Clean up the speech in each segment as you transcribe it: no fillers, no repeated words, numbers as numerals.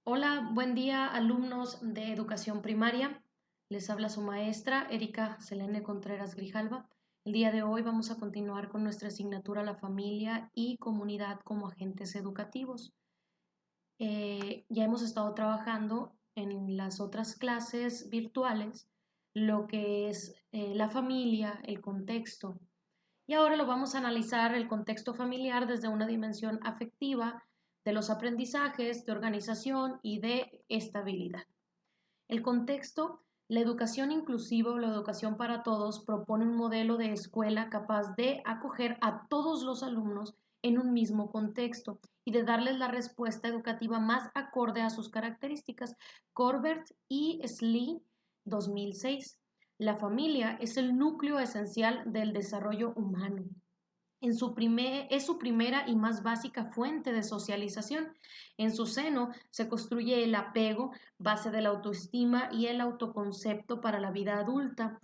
Hola, buen día, alumnos de educación primaria. Les habla su maestra, Erika Selene Contreras Grijalva. El día de hoy vamos a continuar con nuestra asignatura La familia y comunidad como agentes educativos. Ya hemos estado trabajando en las otras clases virtuales lo que es la familia, el contexto. Y ahora lo vamos a analizar el contexto familiar desde una dimensión afectiva de los aprendizajes, de organización y de estabilidad. El contexto, la educación inclusiva o la educación para todos propone un modelo de escuela capaz de acoger a todos los alumnos en un mismo contexto y de darles la respuesta educativa más acorde a sus características. Corbett y Slee, 2006. La familia es el núcleo esencial del desarrollo humano. Es su primera y más básica fuente de socialización. En su seno se construye el apego, base de la autoestima y el autoconcepto para la vida adulta.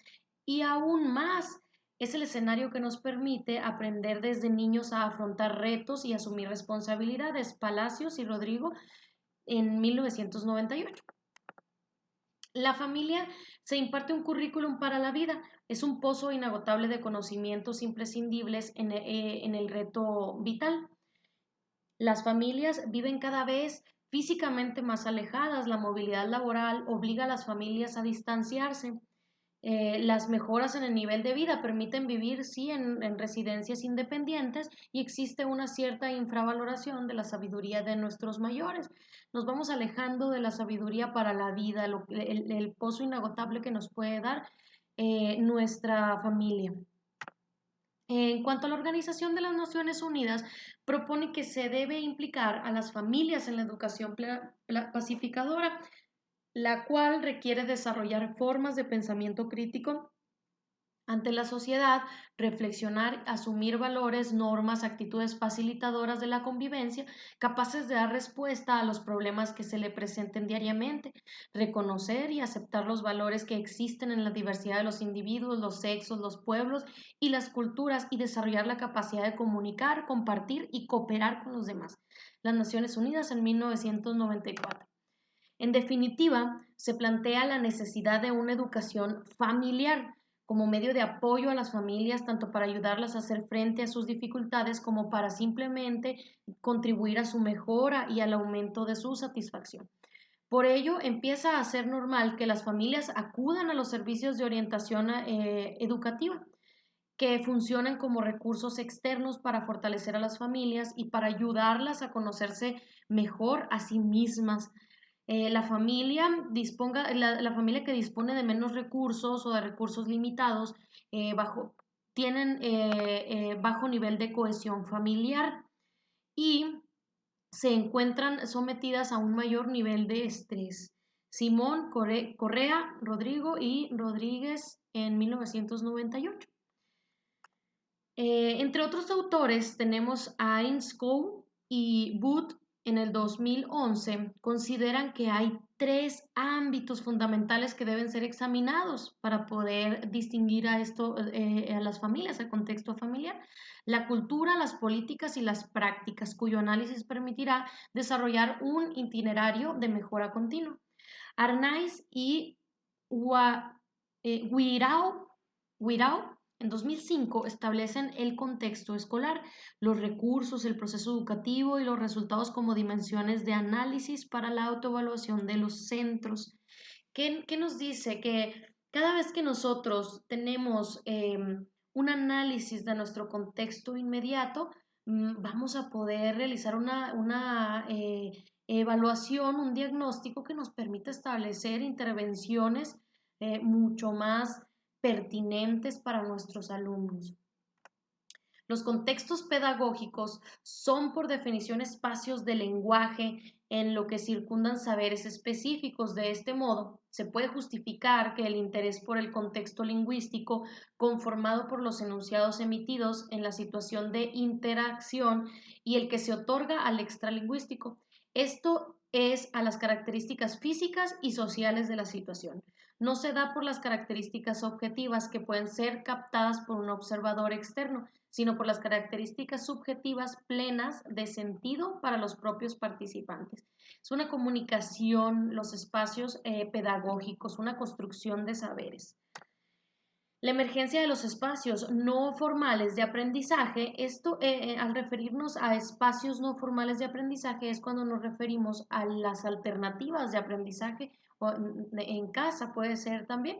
Y aún más, es el escenario que nos permite aprender desde niños a afrontar retos y asumir responsabilidades. Palacios y Rodrigo en 1998. La familia se imparte un currículum para la vida, es un pozo inagotable de conocimientos imprescindibles en el reto vital. Las familias viven cada vez físicamente más alejadas, la movilidad laboral obliga a las familias a distanciarse. Las mejoras en el nivel de vida permiten vivir, sí, en residencias independientes y existe una cierta infravaloración de la sabiduría de nuestros mayores. Nos vamos alejando de la sabiduría para la vida, el pozo inagotable que nos puede dar nuestra familia. En cuanto a la Organización de las Naciones Unidas, propone que se debe implicar a las familias en la educación pacificadora, la cual requiere desarrollar formas de pensamiento crítico ante la sociedad, reflexionar, asumir valores, normas, actitudes facilitadoras de la convivencia, capaces de dar respuesta a los problemas que se le presenten diariamente, reconocer y aceptar los valores que existen en la diversidad de los individuos, los sexos, los pueblos y las culturas y desarrollar la capacidad de comunicar, compartir y cooperar con los demás. Las Naciones Unidas en 1994. En definitiva, se plantea la necesidad de una educación familiar como medio de apoyo a las familias, tanto para ayudarlas a hacer frente a sus dificultades como para simplemente contribuir a su mejora y al aumento de su satisfacción. Por ello, empieza a ser normal que las familias acudan a los servicios de orientación educativa, que funcionan como recursos externos para fortalecer a las familias y para ayudarlas a conocerse mejor a sí mismas. La familia que dispone de menos recursos o de recursos limitados tienen bajo nivel de cohesión familiar y se encuentran sometidas a un mayor nivel de estrés. Simón Correa, Rodrigo y Rodríguez en 1998. Entre otros autores tenemos a Ainscough y Booth en el 2011 consideran que hay tres ámbitos fundamentales que deben ser examinados para poder distinguir a las familias, el contexto familiar, la cultura, las políticas y las prácticas, cuyo análisis permitirá desarrollar un itinerario de mejora continua. Arnaiz y Guirao en 2005 establecen el contexto escolar, los recursos, el proceso educativo y los resultados como dimensiones de análisis para la autoevaluación de los centros. ¿Qué nos dice? Que cada vez que nosotros tenemos un análisis de nuestro contexto inmediato, vamos a poder realizar una evaluación, un diagnóstico que nos permita establecer intervenciones mucho más pertinentes para nuestros alumnos. Los contextos pedagógicos son por definición espacios de lenguaje en lo que circundan saberes específicos. De este modo, se puede justificar que el interés por el contexto lingüístico conformado por los enunciados emitidos en la situación de interacción y el que se otorga al extralingüístico. Esto es a las características físicas y sociales de la situación. No se da por las características objetivas que pueden ser captadas por un observador externo, sino por las características subjetivas plenas de sentido para los propios participantes. Es una comunicación, los espacios pedagógicos, una construcción de saberes. La emergencia de los espacios no formales de aprendizaje, esto al referirnos a espacios no formales de aprendizaje es cuando nos referimos a las alternativas de aprendizaje o en casa puede ser también,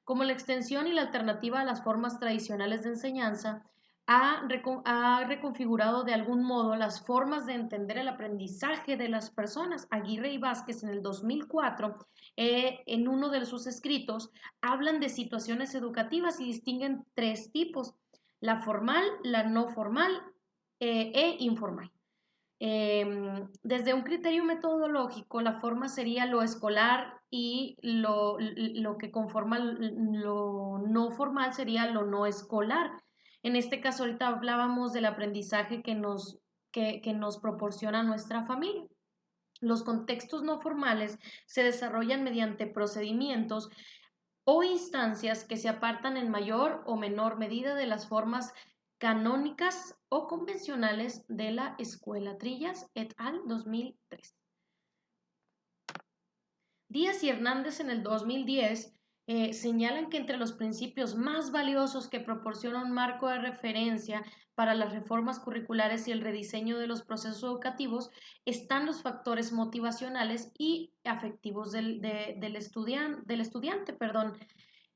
como la extensión y la alternativa a las formas tradicionales de enseñanza, ha reconfigurado de algún modo las formas de entender el aprendizaje de las personas. Aguirre y Vázquez en el 2004, en uno de sus escritos, hablan de situaciones educativas y distinguen tres tipos: la formal, la no formal e informal. Desde un criterio metodológico, la forma sería lo escolar y lo que conforma lo no formal sería lo no escolar. En este caso, ahorita hablábamos del aprendizaje que nos proporciona nuestra familia. Los contextos no formales se desarrollan mediante procedimientos o instancias que se apartan en mayor o menor medida de las formas canónicas o convencionales de la escuela. Trillas et al. 2003. Díaz y Hernández en el 2010 señalan que entre los principios más valiosos que proporciona un marco de referencia para las reformas curriculares y el rediseño de los procesos educativos están los factores motivacionales y afectivos del estudiante.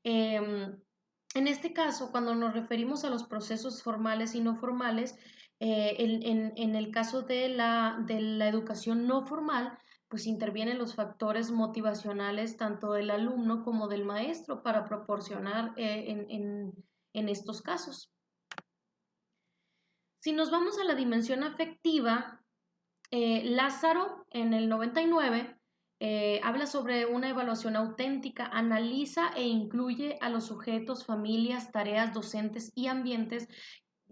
En este caso, cuando nos referimos a los procesos formales y no formales, en el caso de la educación no formal, pues intervienen los factores motivacionales tanto del alumno como del maestro para proporcionar en estos casos. Si nos vamos a la dimensión afectiva, Lázaro en el 99 habla sobre una evaluación auténtica, analiza e incluye a los sujetos, familias, tareas, docentes y ambientes.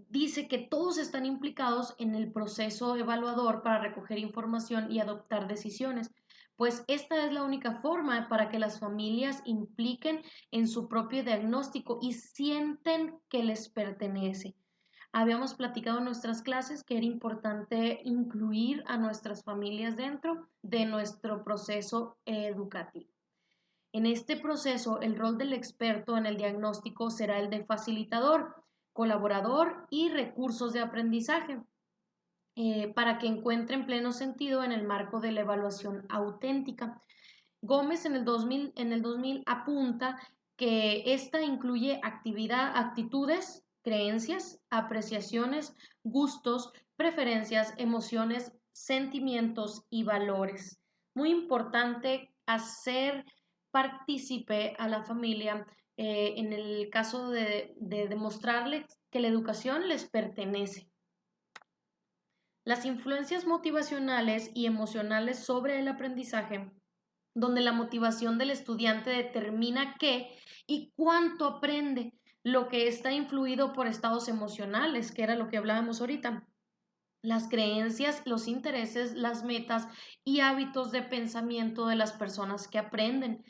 Dice que todos están implicados en el proceso evaluador para recoger información y adoptar decisiones, pues esta es la única forma para que las familias impliquen en su propio diagnóstico y sienten que les pertenece. Habíamos platicado en nuestras clases que era importante incluir a nuestras familias dentro de nuestro proceso educativo. En este proceso, el rol del experto en el diagnóstico será el de facilitador, colaborador y recursos de aprendizaje para que encuentren pleno sentido en el marco de la evaluación auténtica. Gómez en el 2000 apunta que esta incluye actitudes, creencias, apreciaciones, gustos, preferencias, emociones, sentimientos y valores. Muy importante hacer partícipe a la familia en el caso de demostrarles que la educación les pertenece. Las influencias motivacionales y emocionales sobre el aprendizaje, donde la motivación del estudiante determina qué y cuánto aprende, lo que está influido por estados emocionales, que era lo que hablábamos ahorita, las creencias, los intereses, las metas y hábitos de pensamiento de las personas que aprenden.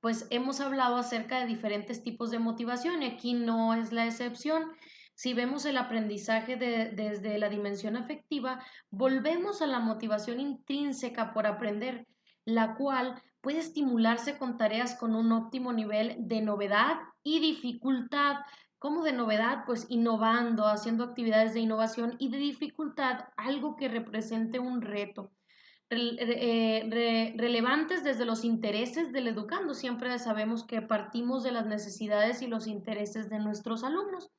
Pues hemos hablado acerca de diferentes tipos de motivación y aquí no es la excepción. Si vemos el aprendizaje desde la dimensión afectiva, volvemos a la motivación intrínseca por aprender, la cual puede estimularse con tareas con un óptimo nivel de novedad y dificultad. ¿Cómo de novedad? Pues innovando, haciendo actividades de innovación, y de dificultad, algo que represente un reto. Relevantes desde los intereses del educando. Siempre sabemos que partimos de las necesidades y los intereses de nuestros alumnos.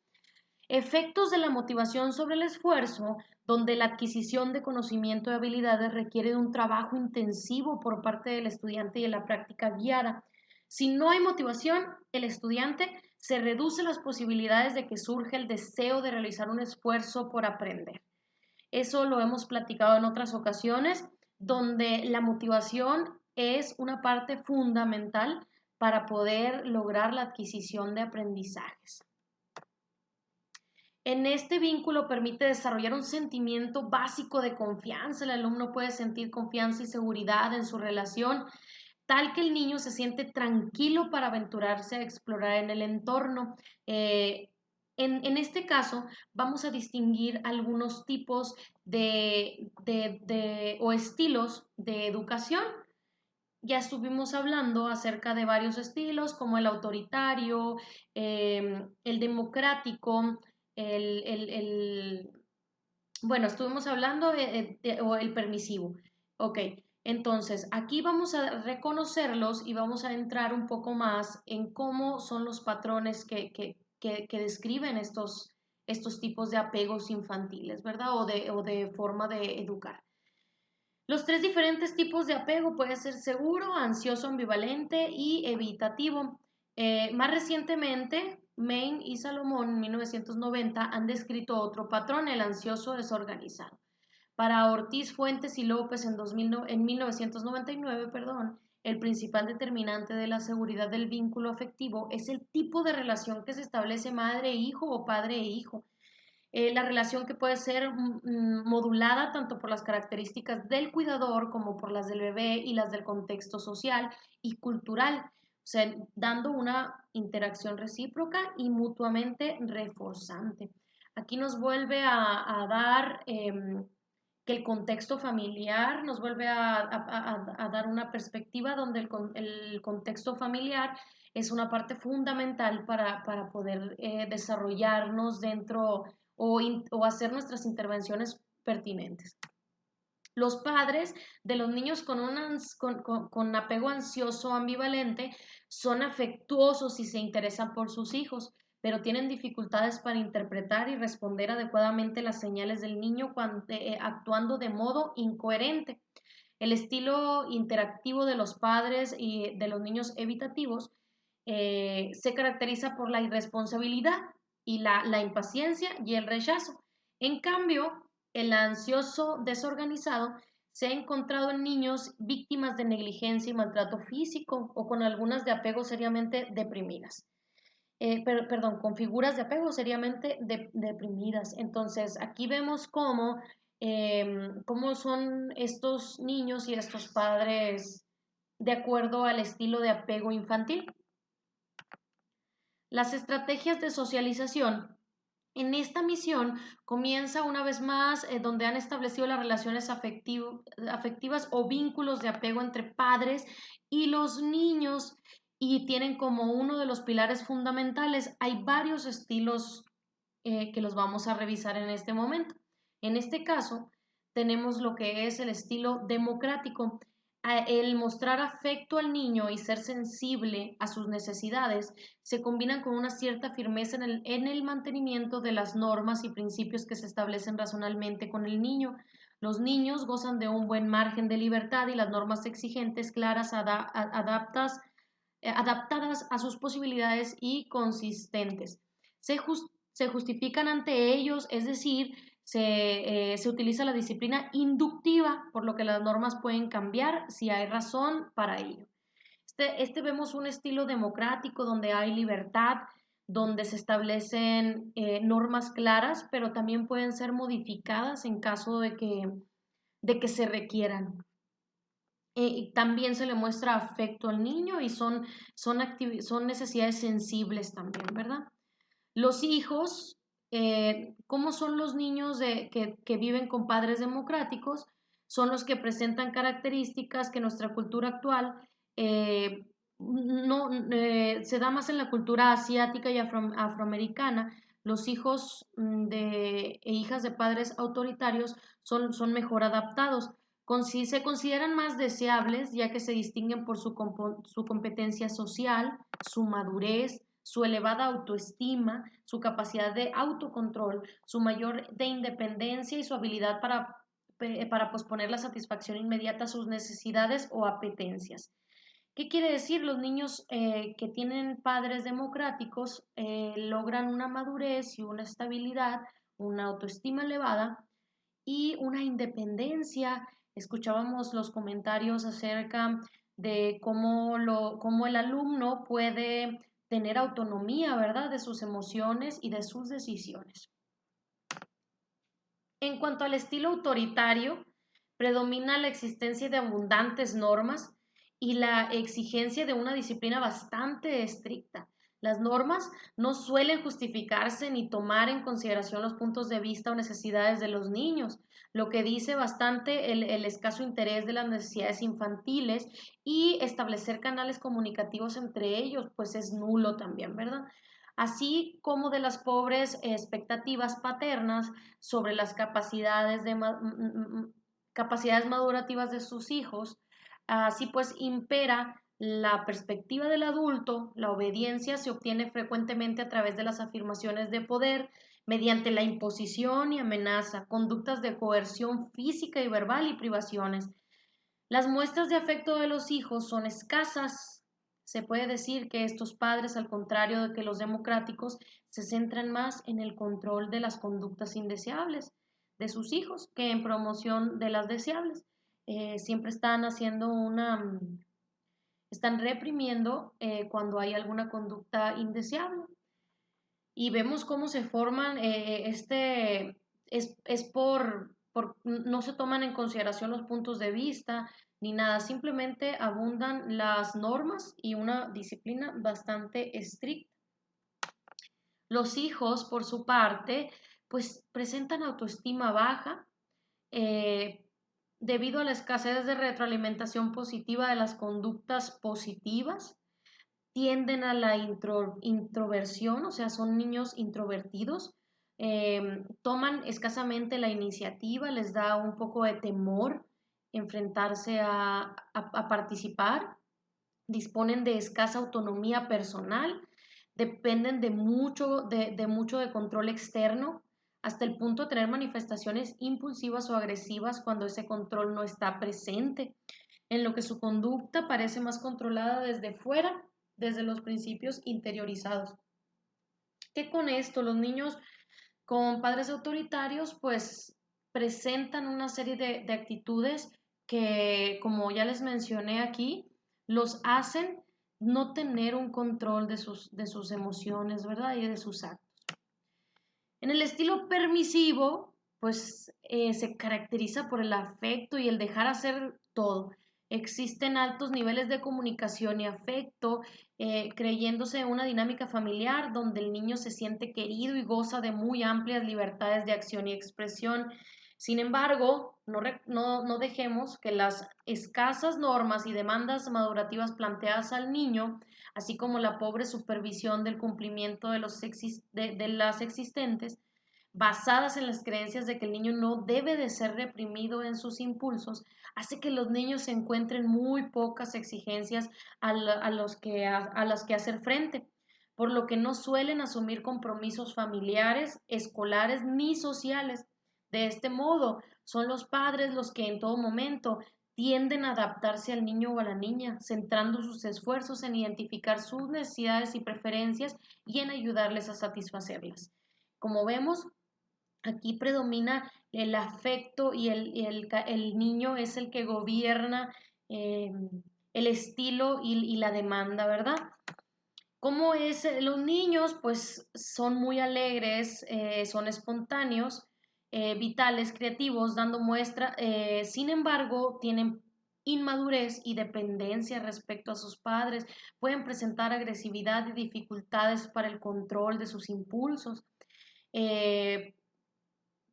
Efectos de la motivación sobre el esfuerzo, donde la adquisición de conocimiento y habilidades requiere de un trabajo intensivo por parte del estudiante y de la práctica guiada. Si no hay motivación, el estudiante se reduce las posibilidades de que surja el deseo de realizar un esfuerzo por aprender. Eso lo hemos platicado en otras ocasiones, donde la motivación es una parte fundamental para poder lograr la adquisición de aprendizajes. En este vínculo permite desarrollar un sentimiento básico de confianza. El alumno puede sentir confianza y seguridad en su relación, tal que el niño se siente tranquilo para aventurarse a explorar en el entorno. En este caso, vamos a distinguir algunos tipos o estilos de educación. Ya estuvimos hablando acerca de varios estilos, como el autoritario, el democrático, el, el- el- bueno, estuvimos hablando o el permisivo. Ok, entonces aquí vamos a reconocerlos y vamos a entrar un poco más en cómo son los patrones que describen estos tipos de apegos infantiles, ¿verdad? O de forma de educar. Los tres diferentes tipos de apego pueden ser seguro, ansioso, ambivalente y evitativo. Más recientemente, Main y Salomón en 1990 han descrito otro patrón, el ansioso desorganizado. Para Ortiz, Fuentes y López en 1999, perdón, el principal determinante de la seguridad del vínculo afectivo es el tipo de relación que se establece madre-hijo o padre-hijo. La relación que puede ser modulada tanto por las características del cuidador como por las del bebé y las del contexto social y cultural, o sea, dando una interacción recíproca y mutuamente reforzante. Aquí nos vuelve a dar que el contexto familiar nos vuelve a dar una perspectiva donde el contexto familiar es una parte fundamental para poder desarrollarnos dentro o hacer nuestras intervenciones pertinentes. Los padres de los niños con apego ansioso o ambivalente son afectuosos y se interesan por sus hijos, pero tienen dificultades para interpretar y responder adecuadamente las señales del niño actuando de modo incoherente. El estilo interactivo de los padres y de los niños evitativos se caracteriza por la irresponsabilidad y la impaciencia y el rechazo. En cambio, el ansioso desorganizado se ha encontrado en niños víctimas de negligencia y maltrato físico o con algunas de apego seriamente deprimidas. Perdón, con figuras de apego seriamente deprimidas. Entonces, aquí vemos cómo son estos niños y estos padres de acuerdo al estilo de apego infantil. Las estrategias de socialización. En esta misión comienza una vez más donde han establecido las relaciones afectivas o vínculos de apego entre padres y los niños y tienen como uno de los pilares fundamentales. Hay varios estilos que los vamos a revisar en este momento. En este caso, tenemos lo que es el estilo democrático. El mostrar afecto al niño y ser sensible a sus necesidades se combinan con una cierta firmeza en el mantenimiento de las normas y principios que se establecen razonalmente con el niño. Los niños gozan de un buen margen de libertad y las normas exigentes, claras, adaptadas a sus posibilidades y consistentes. Se justifican ante ellos, es decir, se utiliza la disciplina inductiva, por lo que las normas pueden cambiar si hay razón para ello. Vemos un estilo democrático donde hay libertad, donde se establecen normas claras, pero también pueden ser modificadas en caso de que se requieran. También se le muestra afecto al niño y son necesidades sensibles también, ¿verdad? Los hijos, ¿cómo son los niños que viven con padres democráticos? Son los que presentan características que nuestra cultura actual eh, no, se da más en la cultura asiática y afroamericana. Los hijos e hijas de padres autoritarios son mejor adaptados. Se consideran más deseables ya que se distinguen por su competencia social, su madurez, su elevada autoestima, su capacidad de autocontrol, su mayor de independencia y su habilidad para posponer la satisfacción inmediata a sus necesidades o apetencias. ¿Qué quiere decir? Los niños que tienen padres democráticos logran una madurez y una estabilidad, una autoestima elevada y una independencia. Escuchábamos los comentarios acerca de cómo el alumno puede tener autonomía, ¿verdad?, de sus emociones y de sus decisiones. En cuanto al estilo autoritario, predomina la existencia de abundantes normas y la exigencia de una disciplina bastante estricta. Las normas no suelen justificarse ni tomar en consideración los puntos de vista o necesidades de los niños, lo que dice bastante el escaso interés de las necesidades infantiles, y establecer canales comunicativos entre ellos, pues es nulo también, ¿verdad? Así como de las pobres expectativas paternas sobre las capacidades madurativas de sus hijos. Así pues, impera la perspectiva del adulto. La obediencia se obtiene frecuentemente a través de las afirmaciones de poder, mediante la imposición y amenaza, conductas de coerción física y verbal y privaciones. Las muestras de afecto de los hijos son escasas. Se puede decir que estos padres, al contrario de que los democráticos, se centran más en el control de las conductas indeseables de sus hijos que en promoción de las deseables. Siempre están haciendo están reprimiendo cuando hay alguna conducta indeseable. Y vemos cómo se forman, es no se toman en consideración los puntos de vista ni nada, simplemente abundan las normas y una disciplina bastante estricta. Los hijos, por su parte, pues presentan autoestima baja, eh, debido a la escasez de retroalimentación positiva de las conductas positivas. Tienden a la introversión, o sea, son niños introvertidos. Toman escasamente la iniciativa, les da un poco de temor enfrentarse a participar. Disponen de escasa autonomía personal, dependen mucho de control externo, hasta el punto de tener manifestaciones impulsivas o agresivas cuando ese control no está presente, en lo que su conducta parece más controlada desde fuera, desde los principios interiorizados. Que con esto los niños con padres autoritarios pues presentan una serie de actitudes que, como ya les mencioné aquí, los hacen no tener un control de sus emociones, ¿verdad? Y de sus actos. En el estilo permisivo, pues se caracteriza por el afecto y el dejar hacer todo. Existen altos niveles de comunicación y afecto, creyéndose una dinámica familiar donde el niño se siente querido y goza de muy amplias libertades de acción y expresión. Sin embargo, no dejemos que las escasas normas y demandas madurativas planteadas al niño, así como la pobre supervisión del cumplimiento de las existentes, basadas en las creencias de que el niño no debe de ser reprimido en sus impulsos, hace que los niños se encuentren muy pocas exigencias a las que hacer frente, por lo que no suelen asumir compromisos familiares, escolares ni sociales. De este modo, son los padres los que en todo momento tienden a adaptarse al niño o a la niña, centrando sus esfuerzos en identificar sus necesidades y preferencias y en ayudarles a satisfacerlas. Como vemos, aquí predomina el afecto y el niño es el que gobierna eh, el estilo y la demanda, ¿verdad? ¿Cómo es? Los niños pues son muy alegres, son espontáneos, vitales, creativos, dando muestra, sin embargo, tienen inmadurez y dependencia respecto a sus padres, pueden presentar agresividad y dificultades para el control de sus impulsos. Eh,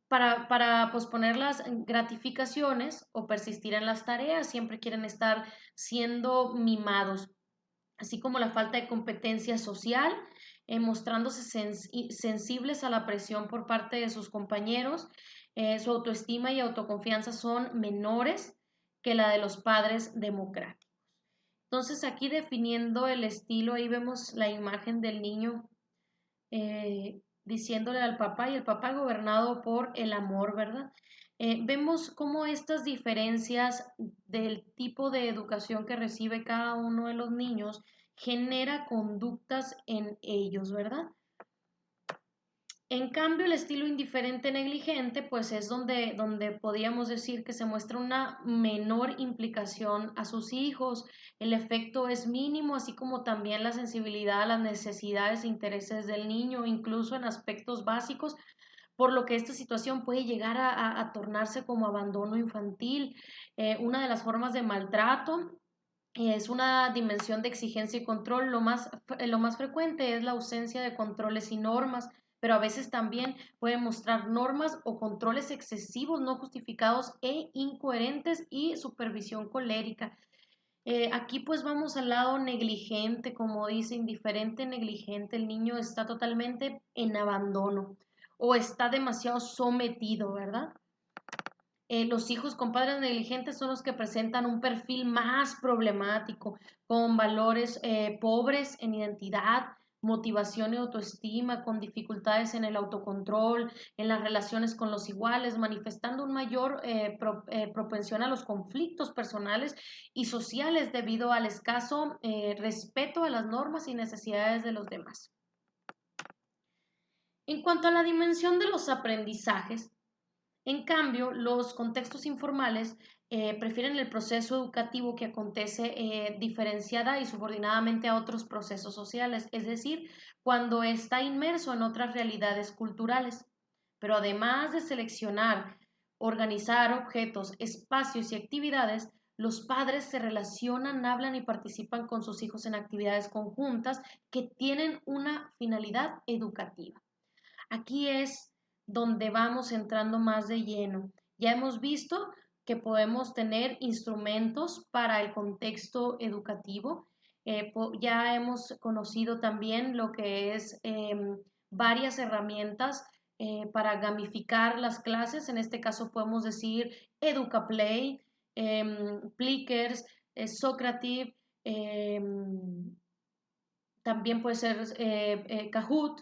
para posponer las gratificaciones o persistir en las tareas, siempre quieren estar siendo mimados, así como la falta de competencia social, mostrándose sensibles a la presión por parte de sus compañeros. Su autoestima y autoconfianza son menores que la de los padres democráticos. Entonces, aquí definiendo el estilo, ahí vemos la imagen del niño diciéndole al papá, y el papá gobernado por el amor, ¿verdad? Vemos cómo estas diferencias del tipo de educación que recibe cada uno de los niños genera conductas en ellos, ¿verdad? En cambio, el estilo indiferente negligente, pues es donde podríamos decir que se muestra una menor implicación a sus hijos, el efecto es mínimo, así como también la sensibilidad a las necesidades e intereses del niño, incluso en aspectos básicos, por lo que esta situación puede llegar a tornarse como abandono infantil. Una de las formas de maltrato Es una dimensión de exigencia y control. Lo más frecuente es la ausencia de controles y normas, pero a veces también pueden mostrar normas o controles excesivos, no justificados e incoherentes y supervisión colérica. Aquí pues vamos al lado negligente, como dice, indiferente, negligente. El niño está totalmente en abandono o está demasiado sometido, ¿verdad? Los hijos con padres negligentes son los que presentan un perfil más problemático, con valores pobres en identidad, motivación y autoestima, con dificultades en el autocontrol, en las relaciones con los iguales, manifestando una mayor propensión a los conflictos personales y sociales debido al escaso respeto a las normas y necesidades de los demás. En cuanto a la dimensión de los aprendizajes, en cambio, los contextos informales prefieren el proceso educativo que acontece diferenciada y subordinadamente a otros procesos sociales, es decir, cuando está inmerso en otras realidades culturales. Pero además de seleccionar, organizar objetos, espacios y actividades, los padres se relacionan, hablan y participan con sus hijos en actividades conjuntas que tienen una finalidad educativa. Aquí es donde vamos entrando más de lleno. Ya hemos visto que podemos tener instrumentos para el contexto educativo. Ya hemos conocido también lo que es varias herramientas para gamificar las clases. En este caso podemos decir EducaPlay, Plickers, Socrative, también puede ser Kahoot.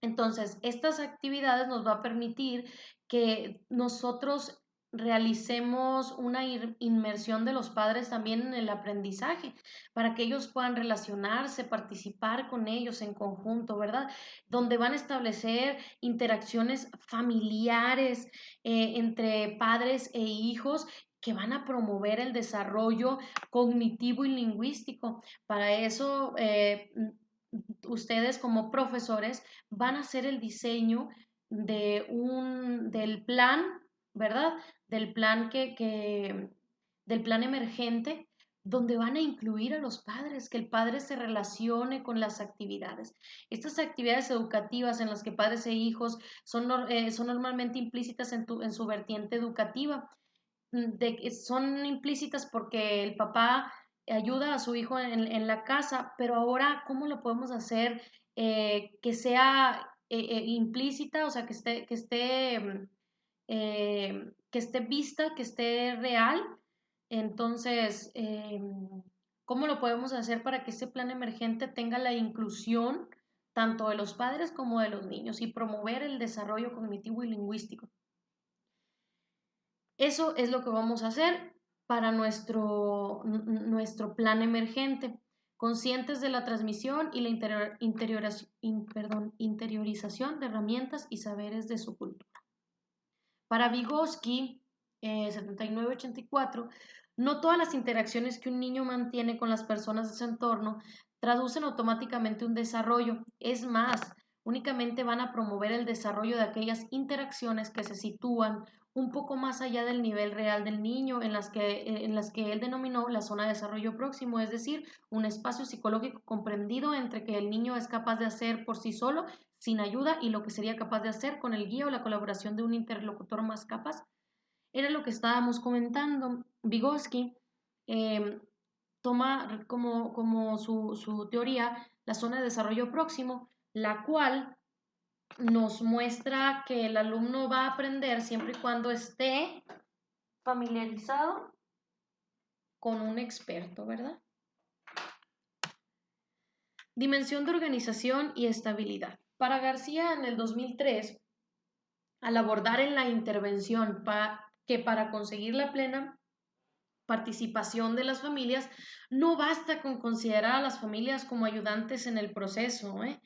Entonces, estas actividades nos va a permitir que nosotros realicemos una inmersión de los padres también en el aprendizaje, para que ellos puedan relacionarse, participar con ellos en conjunto, ¿verdad? Donde van a establecer interacciones familiares entre padres e hijos que van a promover el desarrollo cognitivo y lingüístico. Para eso, ustedes como profesores van a hacer el diseño del plan, ¿verdad? Del plan del plan emergente, donde van a incluir a los padres, que el padre se relacione con las actividades. Estas actividades educativas en las que padres e hijos son normalmente implícitas en su vertiente educativa. Son implícitas porque el papá ayuda a su hijo en la casa, pero ahora, ¿cómo lo podemos hacer que sea implícita, o sea, que esté vista, que esté real? Entonces, ¿cómo lo podemos hacer para que ese plan emergente tenga la inclusión tanto de los padres como de los niños y promover el desarrollo cognitivo y lingüístico? Eso es lo que vamos a hacer para nuestro plan emergente, conscientes de la transmisión y la interiorización de herramientas y saberes de su cultura. Para Vygotsky, 7984, no todas las interacciones que un niño mantiene con las personas de su entorno traducen automáticamente un desarrollo. Es más, únicamente van a promover el desarrollo de aquellas interacciones que se sitúan un poco más allá del nivel real del niño, en las que él denominó la zona de desarrollo próximo, es decir, un espacio psicológico comprendido entre que el niño es capaz de hacer por sí solo, sin ayuda, y lo que sería capaz de hacer con el guía o la colaboración de un interlocutor más capaz. Era lo que estábamos comentando. Vygotsky eh, toma como su teoría la zona de desarrollo próximo, la cual nos muestra que el alumno va a aprender siempre y cuando esté familiarizado con un experto, ¿verdad? Dimensión de organización y estabilidad. Para García, en el 2003, al abordar en la intervención que para conseguir la plena participación de las familias, no basta con considerar a las familias como ayudantes en el proceso, ¿eh?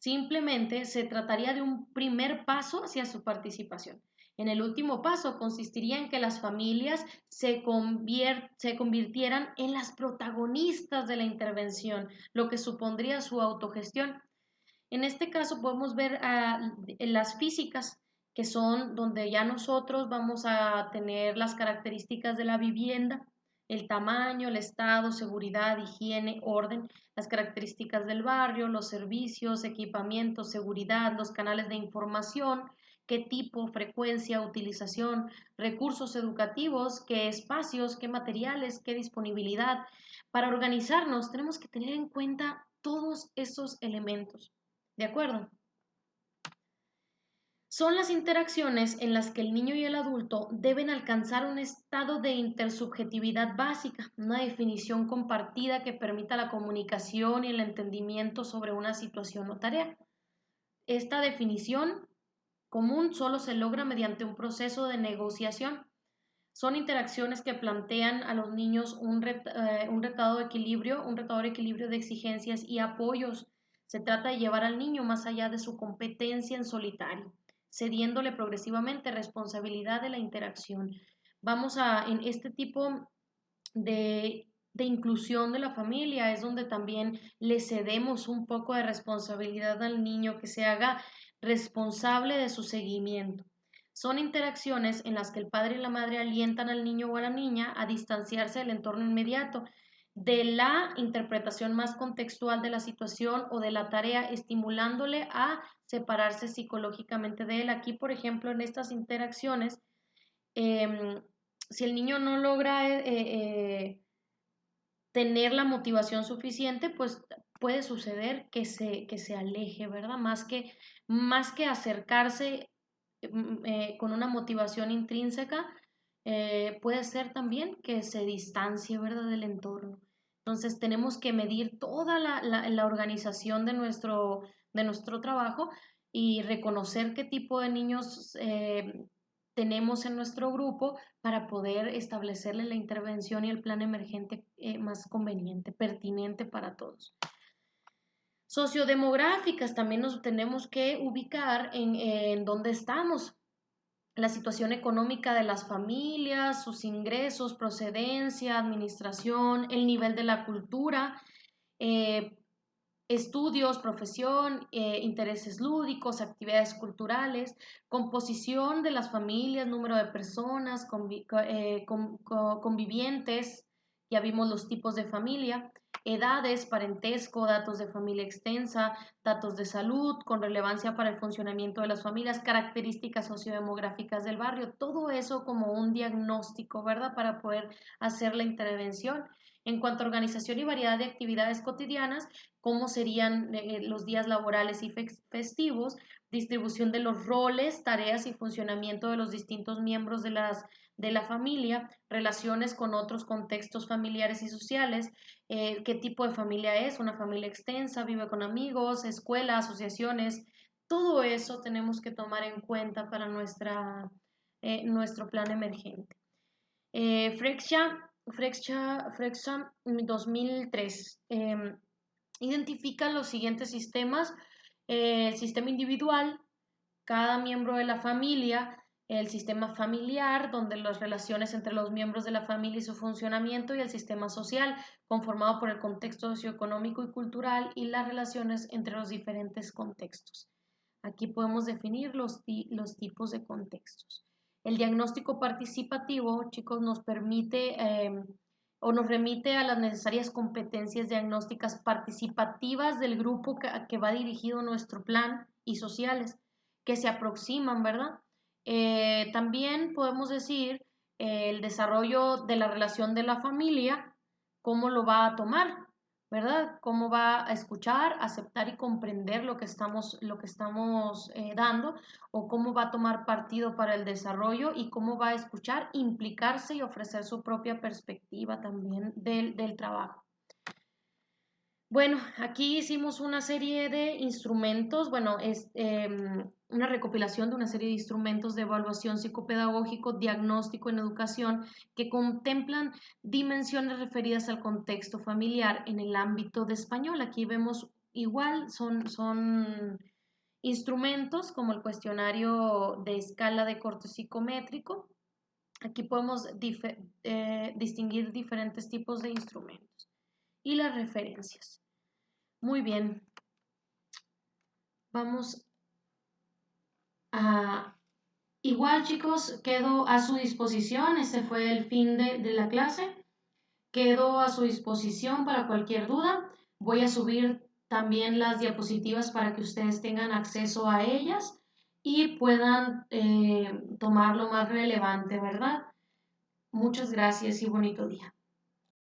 Simplemente se trataría de un primer paso hacia su participación. En el último paso consistiría en que las familias se convirtieran en las protagonistas de la intervención, lo que supondría su autogestión. En este caso podemos ver en las físicas, que son donde ya nosotros vamos a tener las características de la vivienda, el tamaño, el estado, seguridad, higiene, orden, las características del barrio, los servicios, equipamiento, seguridad, los canales de información, qué tipo, frecuencia, utilización, recursos educativos, qué espacios, qué materiales, qué disponibilidad. Para organizarnos tenemos que tener en cuenta todos esos elementos. ¿De acuerdo? Son las interacciones en las que el niño y el adulto deben alcanzar un estado de intersubjetividad básica, una definición compartida que permita la comunicación y el entendimiento sobre una situación o tarea. Esta definición común solo se logra mediante un proceso de negociación. Son interacciones que plantean a los niños un retador equilibrio de exigencias y apoyos. Se trata de llevar al niño más allá de su competencia en solitario, cediéndole progresivamente responsabilidad de la interacción. En este tipo de inclusión de la familia es donde también le cedemos un poco de responsabilidad al niño, que se haga responsable de su seguimiento. Son interacciones en las que el padre y la madre alientan al niño o a la niña a distanciarse del entorno inmediato, de la interpretación más contextual de la situación o de la tarea, estimulándole a separarse psicológicamente de él. Aquí, por ejemplo, en estas interacciones, eh, si el niño no logra tener la motivación suficiente, pues puede suceder que se aleje, ¿verdad? Más que acercarse con una motivación intrínseca, puede ser también que se distancie, ¿verdad?, del entorno. Entonces tenemos que medir toda la organización de nuestro trabajo y reconocer qué tipo de niños tenemos en nuestro grupo para poder establecerle la intervención y el plan emergente más conveniente, pertinente para todos. Sociodemográficas, también nos tenemos que ubicar en dónde estamos, la situación económica de las familias, sus ingresos, procedencia, administración, el nivel de la cultura, eh, estudios, profesión, intereses lúdicos, actividades culturales, composición de las familias, número de personas, convivientes, ya vimos los tipos de familia, edades, parentesco, datos de familia extensa, datos de salud con relevancia para el funcionamiento de las familias, características sociodemográficas del barrio, todo eso como un diagnóstico, ¿verdad? Para poder hacer la intervención. En cuanto a organización y variedad de actividades cotidianas, cómo serían los días laborales y festivos, distribución de los roles, tareas y funcionamiento de los distintos miembros de la familia, relaciones con otros contextos familiares y sociales, qué tipo de familia es, una familia extensa, vive con amigos, escuela, asociaciones, todo eso tenemos que tomar en cuenta para nuestro plan emergente. Frexham 2003 identifica los siguientes sistemas: el sistema individual, cada miembro de la familia, el sistema familiar, donde las relaciones entre los miembros de la familia y su funcionamiento, y el sistema social, conformado por el contexto socioeconómico y cultural y las relaciones entre los diferentes contextos. Aquí podemos definir los tipos de contextos. El diagnóstico participativo, chicos, nos permite o nos remite a las necesarias competencias diagnósticas participativas del grupo que va dirigido nuestro plan y sociales, que se aproximan, ¿verdad? También podemos decir el desarrollo de la relación de la familia, cómo lo va a tomar, ¿verdad? Cómo va a escuchar, aceptar y comprender lo que estamos dando, o cómo va a tomar partido para el desarrollo y cómo va a escuchar, implicarse y ofrecer su propia perspectiva también del trabajo. Bueno, aquí hicimos una serie de instrumentos, bueno, es una recopilación de una serie de instrumentos de evaluación psicopedagógico, diagnóstico en educación, que contemplan dimensiones referidas al contexto familiar en el ámbito de español. Aquí vemos igual, son instrumentos como el cuestionario de escala de corte psicométrico. Aquí podemos distinguir diferentes tipos de instrumentos y las referencias. Muy bien, vamos a... Igual, chicos, quedo a su disposición. Este fue el fin de la clase. Quedo a su disposición para cualquier duda. Voy a subir también las diapositivas para que ustedes tengan acceso a ellas y puedan tomar lo más relevante, ¿verdad? Muchas gracias y bonito día.